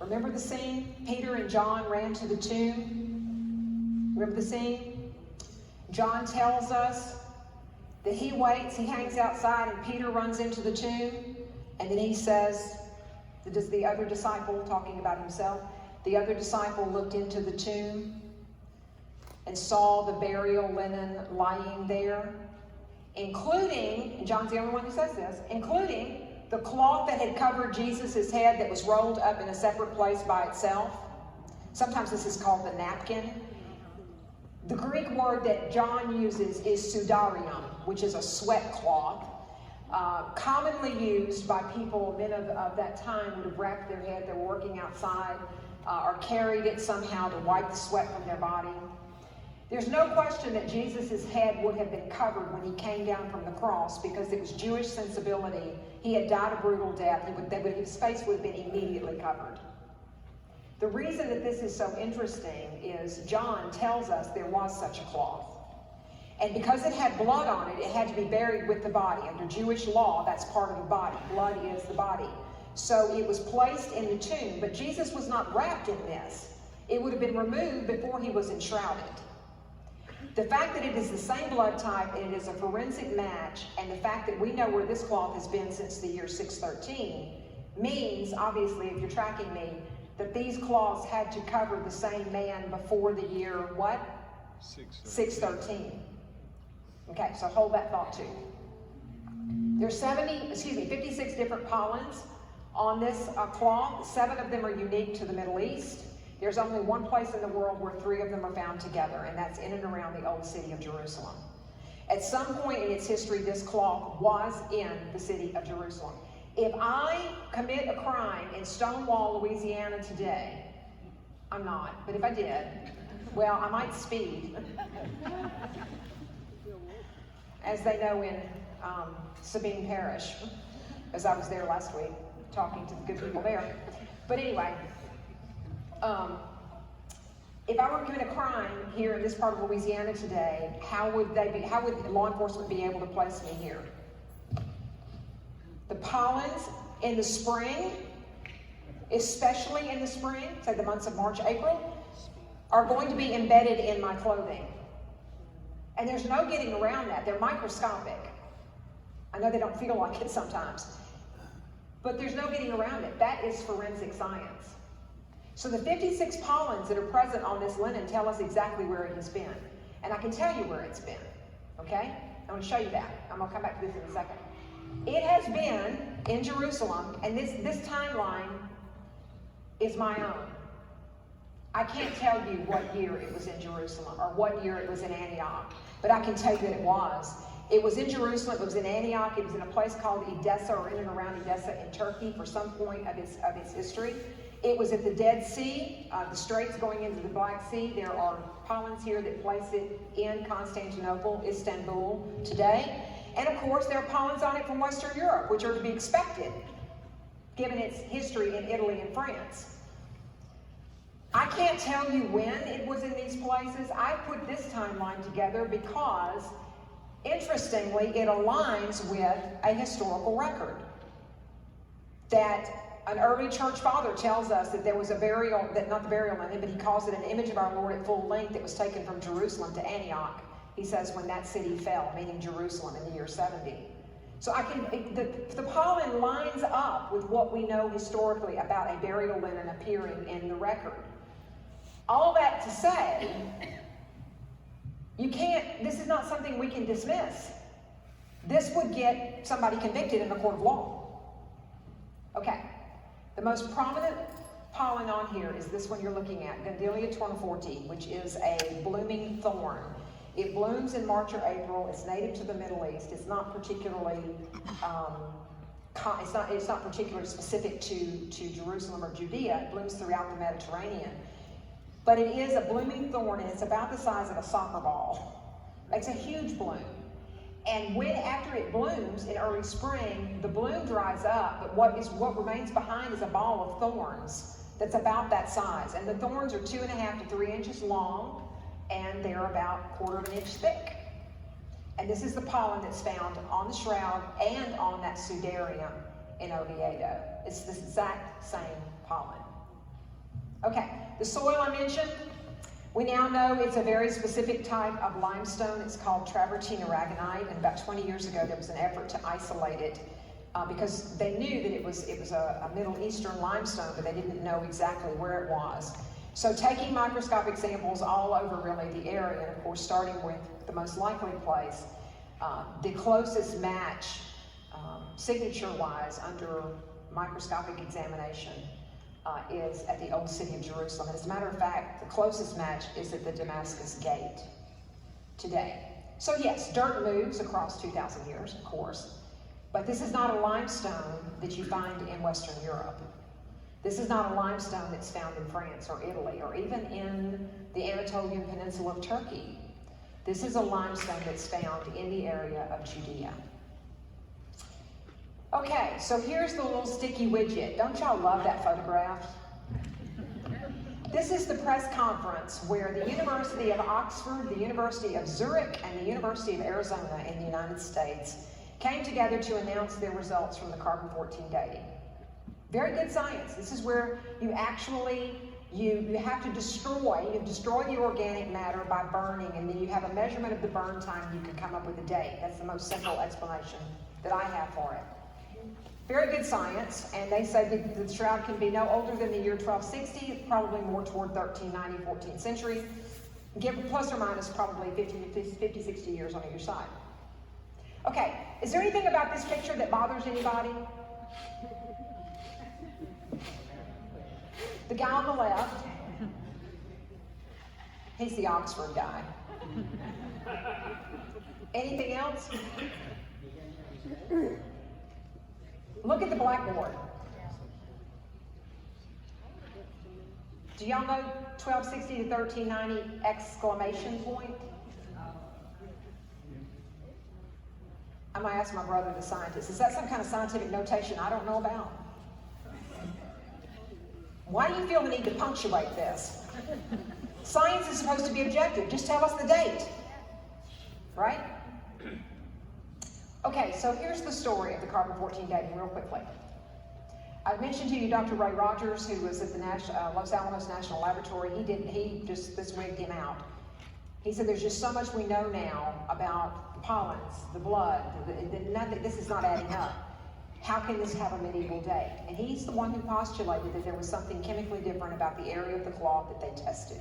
Remember the scene? Peter and John ran to the tomb. Remember the scene? John tells us that he waits, he hangs outside, and Peter runs into the tomb. And then he says, does the other disciple, talking about himself, the other disciple looked into the tomb and saw the burial linen lying there, including, and John's the only one who says this, including the cloth that had covered Jesus' head that was rolled up in a separate place by itself. Sometimes this is called the napkin. The Greek word that John uses is sudarium, which is a sweat cloth, commonly used by people, men of that time would have wrapped their head, they were working outside, or carried it somehow to wipe the sweat from their body. There's no question that Jesus' head would have been covered when he came down from the cross, because it was Jewish sensibility. He had died a brutal death. His face would have been immediately covered. The reason that this is so interesting is John tells us there was such a cloth. And because it had blood on it, it had to be buried with the body. Under Jewish law, that's part of the body. Blood is the body. So it was placed in the tomb, but Jesus was not wrapped in this. It would have been removed before he was enshrouded. The fact that it is the same blood type and it is a forensic match, and the fact that we know where this cloth has been since the year 613, means, obviously, if you're tracking me, that these cloths had to cover the same man before the year, what? 613. Okay, so hold that thought too. There's 56 different pollens on this cloth. 7 of them are unique to the Middle East. There's only one place in the world where 3 of them are found together, and that's in and around the old city of Jerusalem. At some point in its history, this cloth was in the city of Jerusalem. If I commit a crime in Stonewall, Louisiana today, I'm not, but if I did, well, I might speed. As they know in Sabine Parish, as I was there last week talking to the good people there. But anyway, if I were to commit a crime here in this part of Louisiana today, how would law enforcement be able to place me here? The pollens in the spring, especially in the spring, say the months of March, April, are going to be embedded in my clothing. And there's no getting around that. They're microscopic. I know they don't feel like it sometimes, but there's no getting around it. That is forensic science. So the 56 pollens that are present on this linen tell us exactly where it has been. And I can tell you where it's been, okay? I'm going to show you that. I'm going to come back to this in a second. It has been in Jerusalem, and this timeline is my own. I can't tell you what year it was in Jerusalem or what year it was in Antioch, but I can tell you that it was. It was in Jerusalem, it was in Antioch, it was in a place called Edessa or in and around Edessa in Turkey for some point of its history. It was at the Dead Sea, the straits going into the Black Sea. There are Pollens here that place it in Constantinople, Istanbul today. And of course, there are Pollens on it from Western Europe, which are to be expected, given its history in Italy and France. I can't tell you when it was in these places. I put this timeline together because, interestingly, it aligns with a historical record. That an early church father tells us that there was a burial, not the burial linen, but he calls it an image of our Lord at full length that was taken from Jerusalem to Antioch. He says when that city fell, meaning Jerusalem in the year 70. So the pollen lines up with what we know historically about a burial linen appearing in the record. All that to say, this is not something we can dismiss. This would get somebody convicted in a court of law. Okay, the most prominent pollen on here is this one you're looking at, Gandelia tourneforti, which is a blooming thorn. It blooms in March or April. It's native to the Middle East. It's not particularly, it's not particularly specific to Jerusalem or Judea. It blooms throughout the Mediterranean. But it is a blooming thorn, and it's about the size of a soccer ball. Makes a huge bloom. And after it blooms in early spring, the bloom dries up, but what remains behind is a ball of thorns that's about that size. And the thorns are 2.5 to 3 inches long, and they're about 1/4 inch thick. And this is the pollen that's found on the shroud and on that Sudarium in Oviedo. It's the exact same pollen. Okay, the soil I mentioned, we now know it's a very specific type of limestone. It's called Travertine aragonite, and about 20 years ago there was an effort to isolate it because they knew that it was a Middle Eastern limestone, but they didn't know exactly where it was. So taking microscopic samples all over really the area, and of course starting with the most likely place, the closest match signature-wise under microscopic examination is at the old city of Jerusalem. And as a matter of fact, the closest match is at the Damascus Gate today. So yes, dirt moves across 2,000 years, of course, but this is not a limestone that you find in Western Europe. This is not a limestone that's found in France or Italy or even in the Anatolian Peninsula of Turkey. This is a limestone that's found in the area of Judea. Okay, so here's the little sticky widget. Don't y'all love that photograph? This is the press conference where the University of Oxford, the University of Zurich, and the University of Arizona in the United States came together to announce their results from the carbon-14 dating. Very good science. This is where you actually, you have to destroy the organic matter by burning, and then you have a measurement of the burn time, and you can come up with a date. That's the most simple explanation that I have for it. Very good science, and they say that the shroud can be no older than the year 1260, probably more toward 1390, 14th century, plus or minus probably 50, 60 years on either side. Okay, is there anything about this picture that bothers anybody? The guy on the left, he's the Oxford guy. Anything else? Look at the blackboard. Do y'all know 1260 to 1390 exclamation point? I might ask my brother, the scientist. Is that some kind of scientific notation I don't know about? Why do you feel the need to punctuate this? Science is supposed to be objective. Just tell us the date, right? Okay, so here's the story of the carbon-14 dating real quickly. I mentioned to you Dr. Ray Rogers, who was at the Los Alamos National Laboratory. This wigged him out. He said there's just so much we know now about the pollens, the blood, this is not adding up. How can this have a medieval date? And he's the one who postulated that there was something chemically different about the area of the cloth that they tested.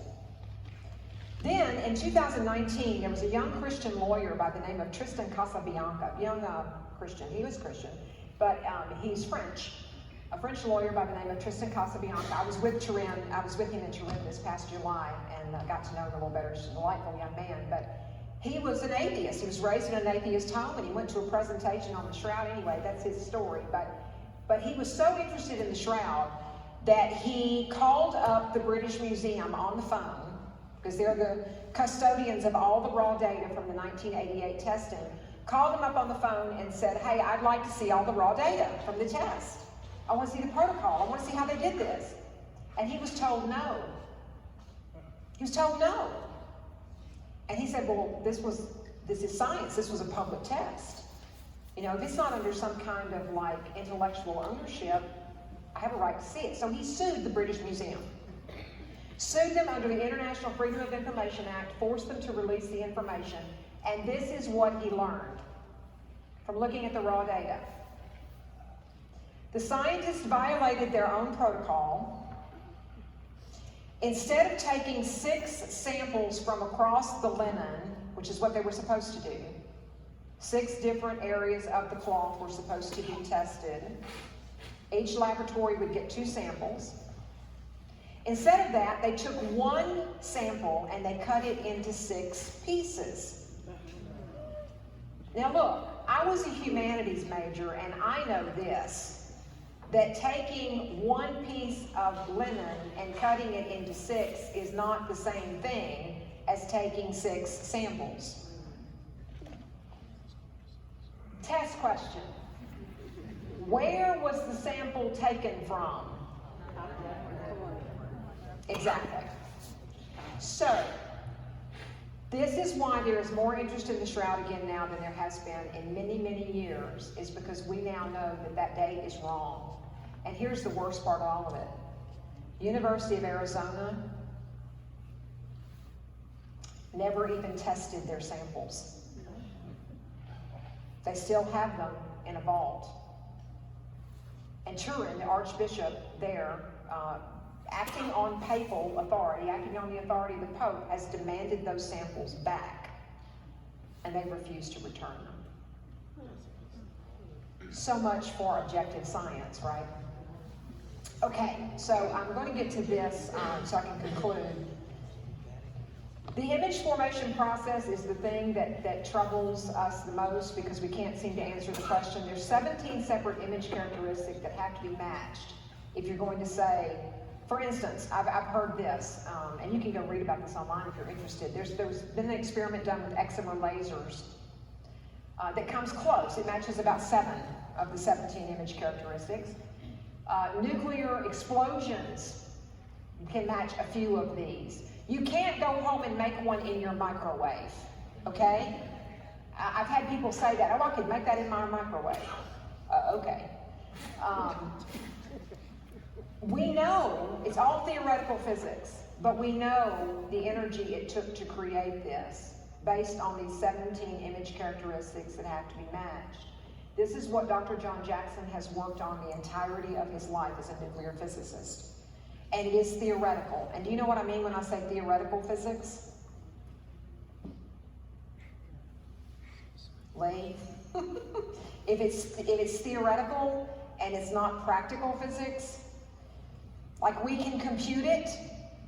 Then, in 2019, there was a young Christian lawyer by the name of Tristan Casabianca, young Christian. He was Christian, but he's French. a French lawyer by the name of Tristan Casabianca. I was with him in Turin this past July and got to know him a little better. He's a delightful young man, but he was an atheist. He was raised in an atheist home, and he went to a presentation on the Shroud. Anyway, that's his story. But he was so interested in the Shroud that he called up the British Museum on the phone, because they're the custodians of all the raw data from the 1988 testing, called them up on the phone and said, hey, I'd like to see all the raw data from the test. I want to see the protocol. I want to see how they did this. And he was told no. He was told no. And he said, well, this is science. This was a public test. You know, if it's not under some kind of like intellectual ownership, I have a right to see it. So he sued the British Museum. Sued them under the International Freedom of Information Act, forced them to release the information. And this is what he learned from looking at the raw data. The scientists violated their own protocol. Instead of taking 6 samples from across the linen, which is what they were supposed to do, 6 different areas of the cloth were supposed to be tested. Each laboratory would get 2 samples. Instead of that, they took 1 sample and they cut it into 6 pieces. Now look, I was a humanities major and I know this, that taking 1 piece of linen and cutting it into 6 is not the same thing as taking 6 samples. Test question. Where was the sample taken from? Exactly. So, this is why there is more interest in the Shroud again now than there has been in many, many years, is because we now know that that date is wrong. And here's the worst part of all of it. University of Arizona never even tested their samples. They still have them in a vault. And Turin, the archbishop there, acting on papal authority, acting on the authority of the Pope, has demanded those samples back. And they refuse to return them. So much for objective science, right? Okay, so I'm going to get to this so I can conclude. The image formation process is the thing that troubles us the most because we can't seem to answer the question. There's 17 separate image characteristics that have to be matched if you're going to say, for instance, I've heard this, and you can go read about this online if you're interested. There's been an experiment done with excimer lasers that comes close. It matches about 7 of the 17 image characteristics. Nuclear explosions can match a few of these. You can't go home and make one in your microwave, okay? I've had people say that, oh, I could make that in my microwave. Okay. We know, it's all theoretical physics, but we know the energy it took to create this based on these 17 image characteristics that have to be matched. This is what Dr. John Jackson has worked on the entirety of his life as a nuclear physicist. And it is theoretical. And do you know what I mean when I say theoretical physics? Lee? If it's theoretical and it's not practical physics, like we can compute it,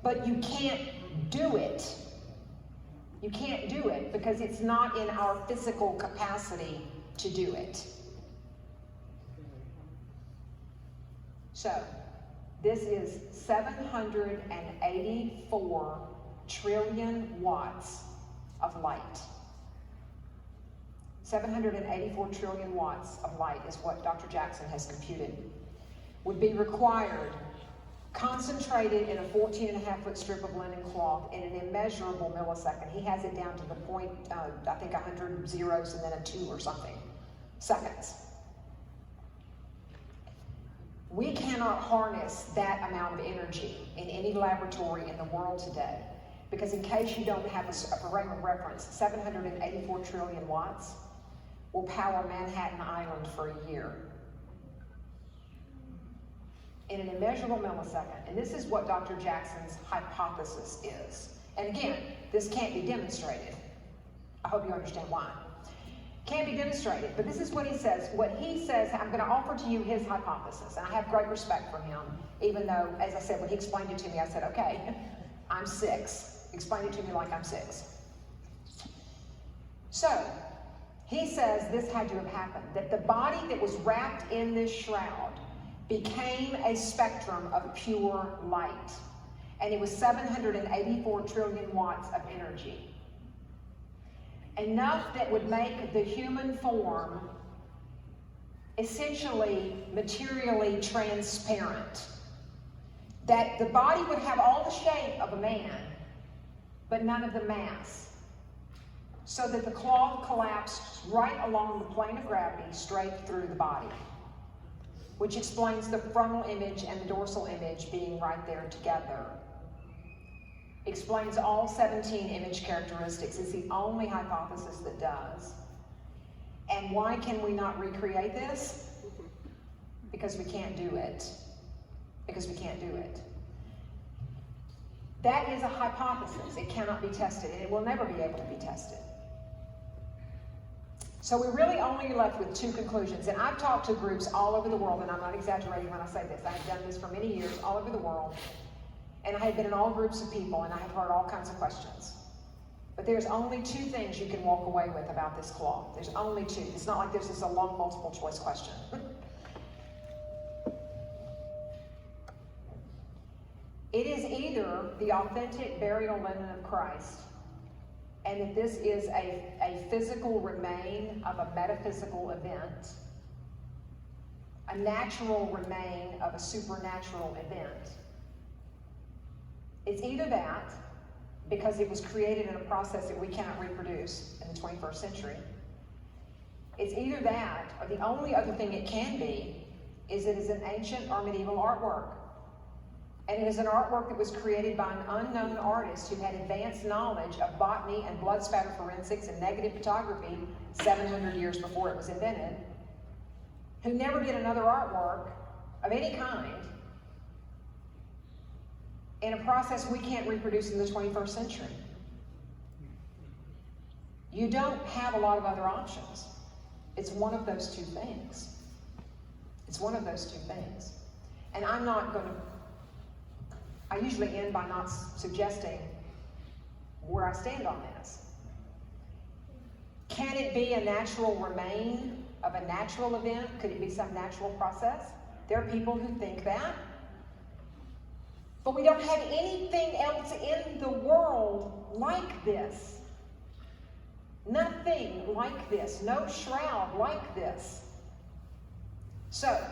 but you can't do it. You can't do it because it's not in our physical capacity to do it. So, this is 784 trillion watts of light. 784 trillion watts of light is what Dr. Jackson has computed. Would be required, concentrated in a 14.5-foot strip of linen cloth in an immeasurable millisecond. He has it down to the point, I think 100 zeros and then a 2 or something, seconds. We cannot harness that amount of energy in any laboratory in the world today, because in case you don't have a frame of reference, 784 trillion watts will power Manhattan Island for a year. In an immeasurable millisecond. And this is what Dr. Jackson's hypothesis is. And again, this can't be demonstrated. I hope you understand why. Can't be demonstrated, but this is what he says. What he says, I'm going to offer to you his hypothesis, and I have great respect for him, even though, as I said, when he explained it to me, I said, okay, I'm 6. Explain it to me like I'm 6. So, he says this had to have happened, that the body that was wrapped in this shroud became a spectrum of pure light, and it was 784 trillion watts of energy. Enough that would make the human form essentially materially transparent. That the body would have all the shape of a man, but none of the mass. So that the cloth collapsed right along the plane of gravity straight through the body, which explains the frontal image and the dorsal image being right there together. Explains all 17 image characteristics. Is the only hypothesis that does. And why can we not recreate this? Because we can't do it. Because we can't do it. That is a hypothesis. It cannot be tested, and it will never be able to be tested. So we're really only left with 2 conclusions. And I've talked to groups all over the world, and I'm not exaggerating when I say this. I have done this for many years all over the world. And I have been in all groups of people, and I have heard all kinds of questions. But there's only 2 things you can walk away with about this cloth. There's only 2. It's not like there's just a long multiple choice question. It is either the authentic burial linen of Christ, and that this is a physical remain of a metaphysical event, a natural remain of a supernatural event. It's either that, because it was created in a process that we cannot reproduce in the 21st century. It's either that, or the only other thing it can be, is it is an ancient or medieval artwork. And it is an artwork that was created by an unknown artist who had advanced knowledge of botany and blood spatter forensics and negative photography 700 years before it was invented, who never did another artwork of any kind, in a process we can't reproduce in the 21st century. You don't have a lot of other options. It's one of those 2 things. It's one of those 2 things. And I'm not going to, I usually end by not suggesting where I stand on this. Can it be a natural remain of a natural event? Could it be some natural process? There are people who think that. But we don't have anything else in the world like this. Nothing like this. No shroud like this. So,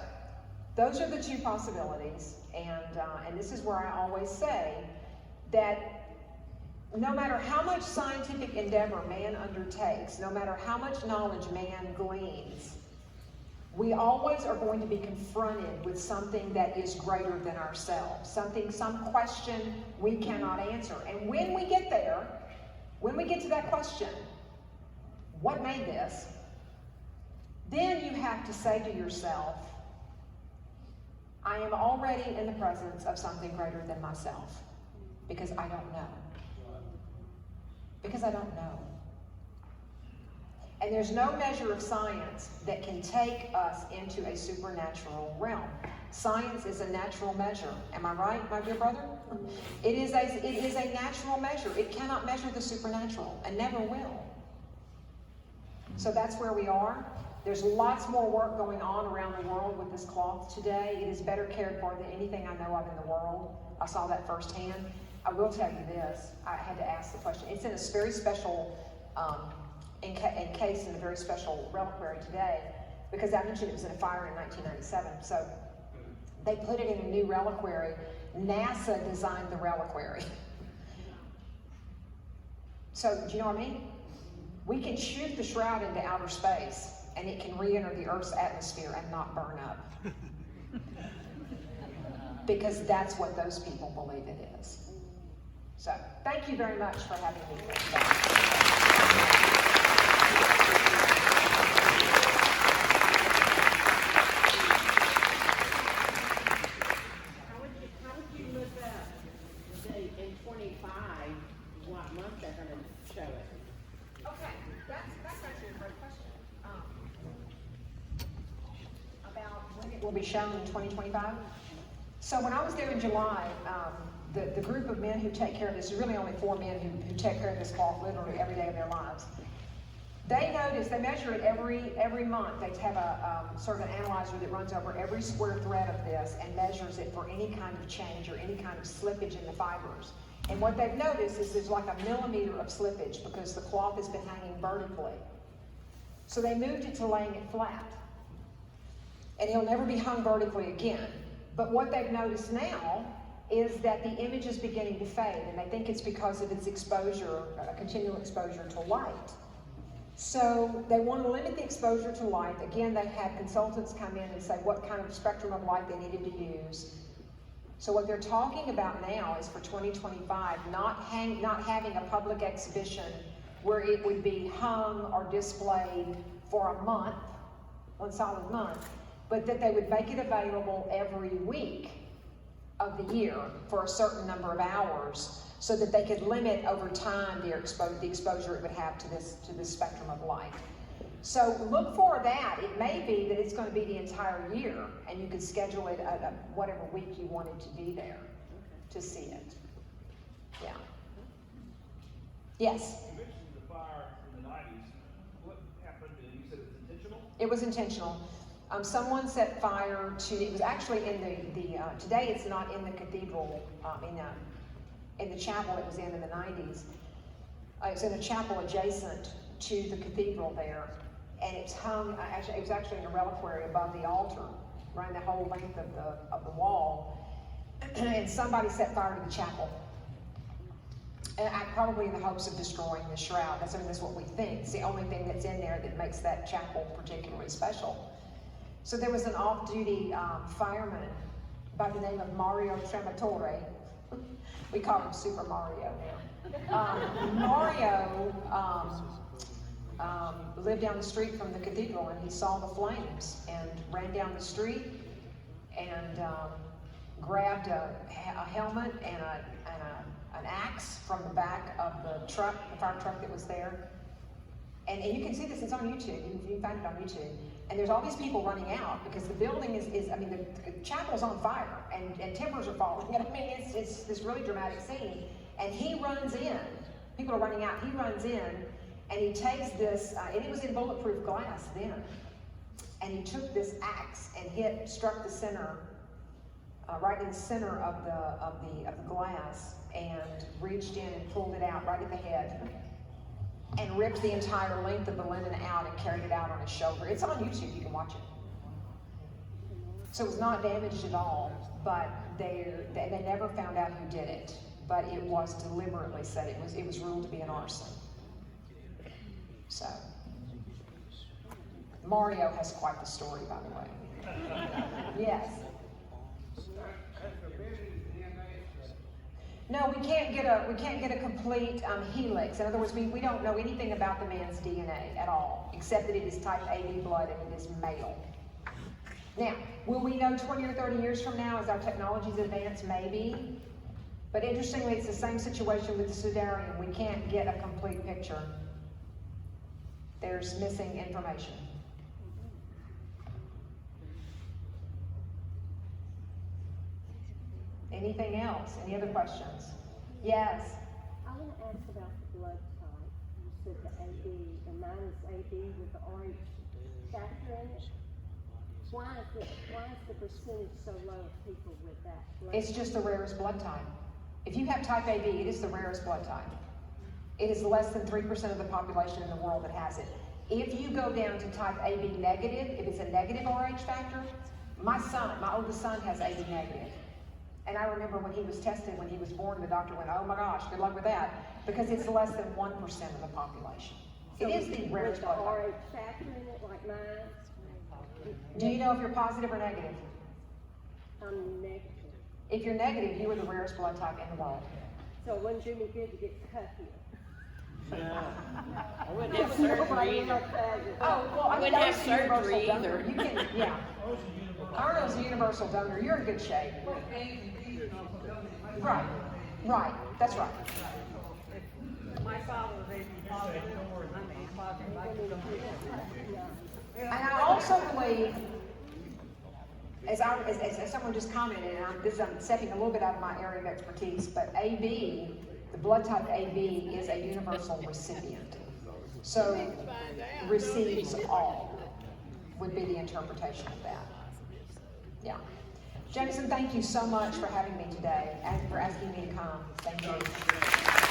those are the 2 possibilities. And this is where I always say that no matter how much scientific endeavor man undertakes, no matter how much knowledge man gleans, we always are going to be confronted with something that is greater than ourselves, some question we cannot answer. And when we get there, when we get to that question, what made this? Then you have to say to yourself, I am already in the presence of something greater than myself, because I don't know. Because I don't know. And there's no measure of science that can take us into a supernatural realm. Science is a natural measure. Am I right, my dear brother? It is a natural measure. It cannot measure the supernatural, and never will. So that's where we are. There's lots more work going on around the world with this cloth today. It is better cared for than anything I know of in the world. I saw that firsthand. I will tell you this. I had to ask the question. It's in a very special encased in a very special reliquary today, because I mentioned it was in a fire in 1997. So they put it in a new reliquary. NASA designed the reliquary. So, do you know what I mean? We can shoot the shroud into outer space, and it can re-enter the Earth's atmosphere and not burn up. Because that's what those people believe it is. So, thank you very much for having me here today. How would you look up in 25 what month they're going to show it? Okay, that's actually a great question. will be shown in 2025. So when I was there in July, the group of men who take care of this, there's really only 4 men who take care of this cloth literally every day of their lives. They notice, they measure it every month. They have a sort of an analyzer that runs over every square thread of this and measures it for any kind of change or any kind of slippage in the fibers. And what they've noticed is there's like a millimeter of slippage because the cloth has been hanging vertically. So they moved it to laying it flat. And it'll never be hung vertically again. But what they've noticed now is that the image is beginning to fade, and they think it's because of its exposure, continual exposure to light. So they want to limit the exposure to light. Again, they had consultants come in and say what kind of spectrum of light they needed to use. So what they're talking about now is for 2025, not having a public exhibition where it would be hung or displayed for a month, 1 solid month, but that they would make it available every week of the year for a certain number of hours, so that they could limit over time the exposure it would have to this spectrum of light. So look for that. It may be that it's going to be the entire year, and you could schedule it at whatever week you wanted to be there to see it. Yeah. Yes? You mentioned the fire in the 90s. What happened? You said it's intentional? It was intentional. Someone set fire to, it was actually in the today it's not in the cathedral, in the chapel it was in the 90s. It was in a chapel adjacent to the cathedral there, and it's hung, it was actually in a reliquary above the altar, running the whole length of the wall, and somebody set fire to the chapel. And probably in the hopes of destroying the shroud. That's what we think. It's the only thing that's in there that makes that chapel particularly special. So there was an off-duty fireman by the name of Mario Trematore. We call him Super Mario now. Mario lived down the street from the cathedral, and he saw the flames and ran down the street and grabbed a helmet and an axe from the back of the truck, the fire truck that was there. And you can see this, it's on YouTube, you can find it on YouTube. And there's all these people running out because the building is the chapel's on fire and timbers are falling. And it's this really dramatic scene. And he runs in, people are running out, he runs in and he takes this, and it was in bulletproof glass then. And he took this axe and struck the center, right in the center of the glass, and reached in and pulled it out right at the head. And ripped the entire length of the linen out and carried it out on his shoulder. It's on YouTube, you can watch it. So it was not damaged at all, but they never found out who did it. But it was deliberately said, it was ruled to be an arson. So, Mario has quite the story, by the way. Yes? No, we can't get a complete helix. In other words, we don't know anything about the man's DNA at all, except that it is type AB blood and it is male. Now, will we know 20 or 30 years from now as our technologies advance? Maybe. But interestingly, it's the same situation with the Sudarian. We can't get a complete picture. There's missing information. Anything else? Any other questions? Yes? I want to ask about the blood type. You said the AB, and mine is AB with the RH factor in it. Why is the percentage so low of people with that blood It's just the rarest blood type. If you have type AB, it is the rarest blood type. It is less than 3% of the population in the world that has it. If you go down to type AB negative, if it's a negative RH factor, my oldest son has AB negative. And I remember when he was tested, when he was born, the doctor went, oh my gosh, good luck with that, because it's less than 1% of the population. So it is the rarest blood type. RH factor in it, like mine? Do you know if you're positive or negative? I'm negative. If you're negative, you are the rarest blood type in the world. So it wouldn't do me good to get cut here. I wouldn't have surgery either. Oh, well, I mean, Wouldn't have Arnold's a universal surgery donor. either. You can, yeah. Arnold's a universal donor. You're in good shape. Right. That's right. My father was AB positive. I'm AB positive. And I also believe as someone just commented, and I'm stepping a little bit out of my area of expertise, but AB, the blood type AB is a universal recipient. So receives all would be the interpretation of that. Yeah. Jameson, thank you so much for having me today and for asking me to come. Thank you.